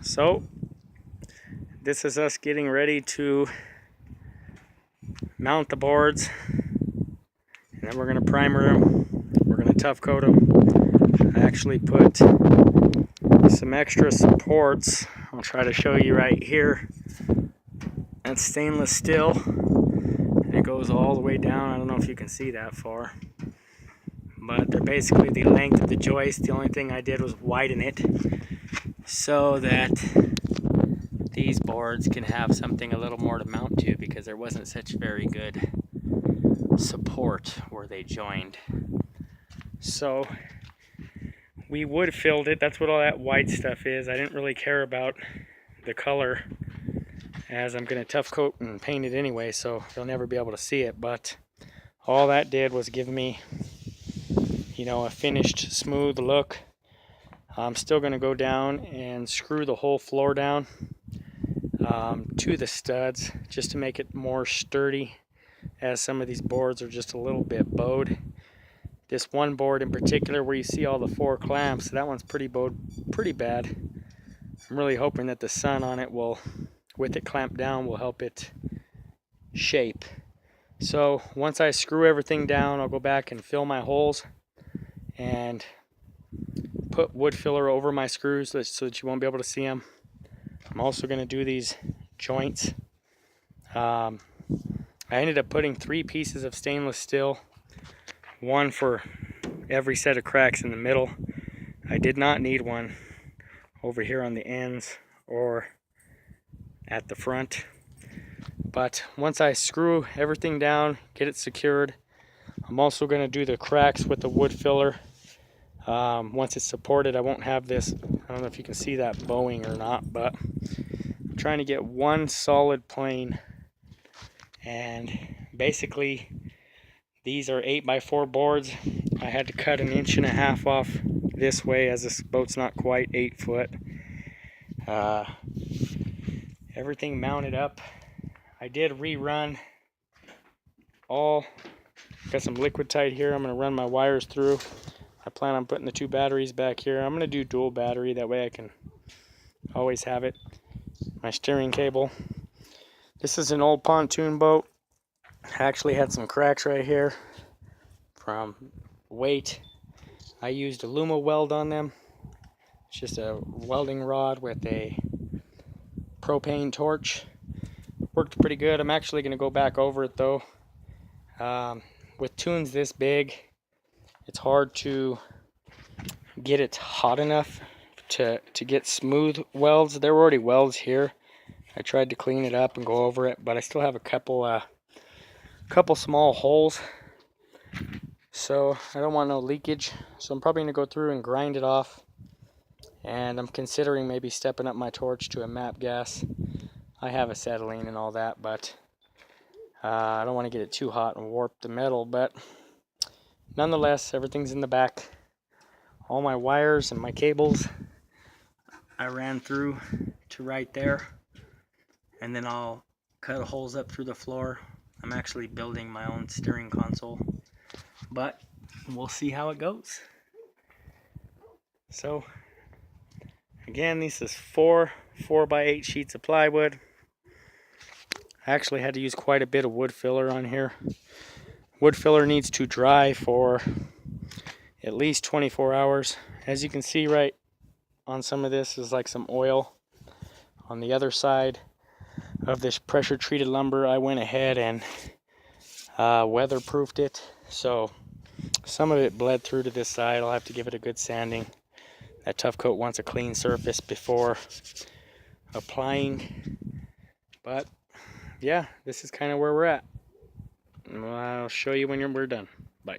So this is us getting ready to mount the boards, and then we're going to primer them. We're going to tough coat them. I actually put some extra supports. I'll try to show you right here. That's stainless steel. It goes all the way down. I don't know if you can see that far, but they're basically the length of the joist. The only thing I did was widen it so that these boards can have something a little more to mount to, because there wasn't such very good support where they joined. So we wood filled it. That's what all that white stuff is. I didn't really care about the color, as I'm going to tough coat and paint it anyway, so you'll never be able to see it. But all that did was give me, a finished smooth look. I'm still going to go down and screw the whole floor down to the studs, just to make it more sturdy, as some of these boards are just a little bit bowed. This one board in particular, where you see all the 4 clamps, that one's pretty bowed, pretty bad. I'm really hoping that the sun on it will, with it clamped down, will help it shape. So once I screw everything down, I'll go back and fill my holes and put wood filler over my screws so that you won't be able to see them. I'm also going to do these joints. I ended up putting 3 pieces of stainless steel, one for every set of cracks in the middle. I did not need one over here on the ends or at the front. But once I screw everything down, get it secured, I'm also going to do the cracks with the wood filler. Once it's supported, I won't have this, I don't know if you can see that bowing or not, but I'm trying to get one solid plane. And basically these are 8x4 boards. I had to cut 1.5 inches off this way, as this boat's not quite 8 foot. Everything mounted up. I did rerun got some liquid tight here. I'm going to run my wires through. I plan on putting the 2 batteries back here. I'm going to do dual battery, that way I can always have it. My steering cable. This is an old pontoon boat. I actually had some cracks right here from weight. I used a Luma weld on them. It's just a welding rod with a propane torch. Worked pretty good. I'm actually going to go back over it though. With tunes this big, it's hard to get it hot enough to get smooth welds. There were already welds here. I tried to clean it up and go over it, but I still have a couple small holes, so I don't want no leakage. So I'm probably going to go through and grind it off, and I'm considering maybe stepping up my torch to a MAP gas. I have acetylene and all that, but I don't want to get it too hot and warp the metal. But nonetheless, everything's in the back. All my wires and my cables I ran through to right there, and then I'll cut holes up through the floor. I'm actually building my own steering console, but we'll see how it goes. So again, this is 4x8 sheets of plywood. I actually had to use quite a bit of wood filler on here. Wood filler needs to dry for at least 24 hours. As you can see right on some of this is like some oil. On the other side of this pressure treated lumber, I went ahead and weatherproofed it, so some of it bled through to this side. I'll have to give it a good sanding. That tough coat wants a clean surface before applying. But yeah, this is kind of where we're at. I'll show you when we're done. Bye.